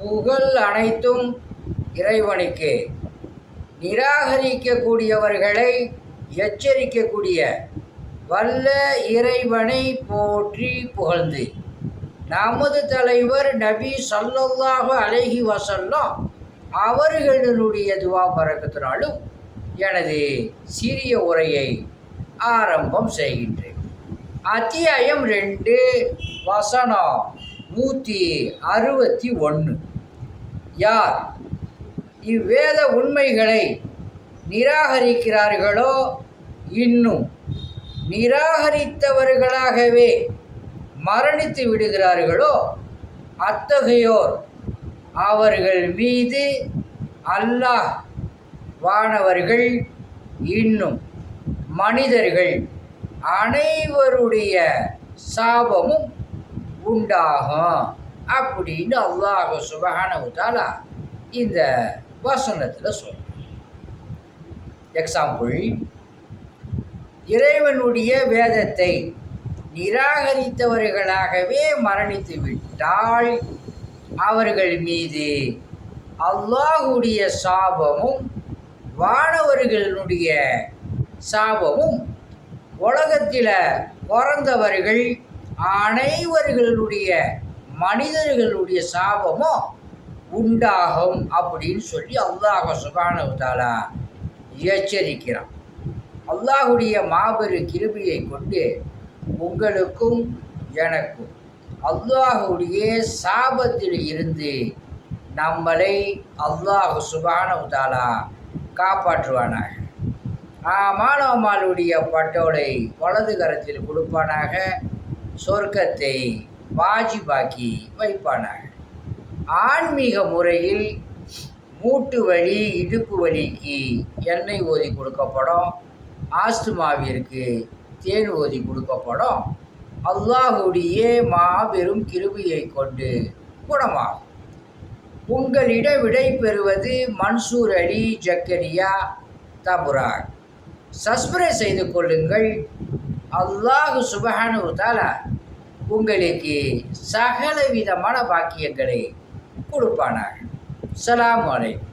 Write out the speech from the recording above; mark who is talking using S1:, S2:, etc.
S1: புகழ் அனைத்தும் இறைவனுக்கே. நிராகரிக்கக்கூடியவர்களை எச்சரிக்கக்கூடிய வல்ல இறைவனை போற்றி புகழ்ந்து நமது தலைவர் நபி ஸல்லல்லாஹு அலைஹி வஸல்லம் அவர்களுடைய துவா பரக்கத்தினாலும் எனது சிறிய உரையை ஆரம்பம் செய்கின்றேன். அத்தியாயம் 2 வசனம் 161. யார் இவ்வேத உண்மைகளை நிராகரிக்கிறார்களோ, இன்னும் நிராகரித்தவர்களாகவே மரணித்து விடுகிறார்களோ, அத்தகையோர் அவர்கள் மீது அல்லாஹ், வானவர்கள், இன்னும் மனிதர்கள் அனைவருடைய சாபமும் உண்டாகும் அப்படின்னு அல்லாஹ் சுப்ஹானஹு வ தஆலா இந்த வசனத்தில் சொல்றார். எக்ஸாம்பிள், இறைவனுடைய வேதத்தை நிராகரித்தவர்களாகவே மரணித்து விட்டால் அவர்கள் மீது அல்லாஹுடைய சாபமும் வானவர்களுடைய சாபமும் உலகத்தில் பிறந்தவர்கள் அனைவர்களுடைய மனிதர்களுடைய சாபமும் உண்டாகும் அப்படின்னு சொல்லி அல்லாஹ் சுப்ஹானஹு வ தஆலா எச்சரிக்கிறான். அல்லாஹுடைய மாபெரும் கிருபையை கொண்டு உங்களுக்கும் எனக்கும் அல்லாஹுடைய சாபத்தில் இருந்து நம்மளை அல்லாஹ் சுப்ஹானஹு வ தஆலா காப்பாற்றுவானாக. மாணவமாளுடைய பட்டோலை வலது கரத்தில் கொடுப்பானாக. சொர்க்கத்தை வாஜிபாக்கி வைப்பானாக. ஆன்மீக முறையில் மூட்டு வலி, இடுப்பு வலிக்கு எண்ணெய் ஓதி கொடுக்கப்படும். ஆஸ்துமாவிற்கு தேன் ஓதி கொடுக்கப்படும். அல்லாஹுடைய மாபெரும் கிருபையை கொண்டு குணமாகும். உங்களிடம் விடை பெறுவது மன்சூர் அலி ஜக்கரியா தபுராக். சப்ஸ்கிரைப் செய்து கொள்ளுங்கள். அல்லாஹ் சுப்ஹானஹு வ தஆலா உங்களுக்கு சகல விதமான பாக்கியங்களை கொடுப்பானாக. அஸ்ஸலாமு அலைக்கும்.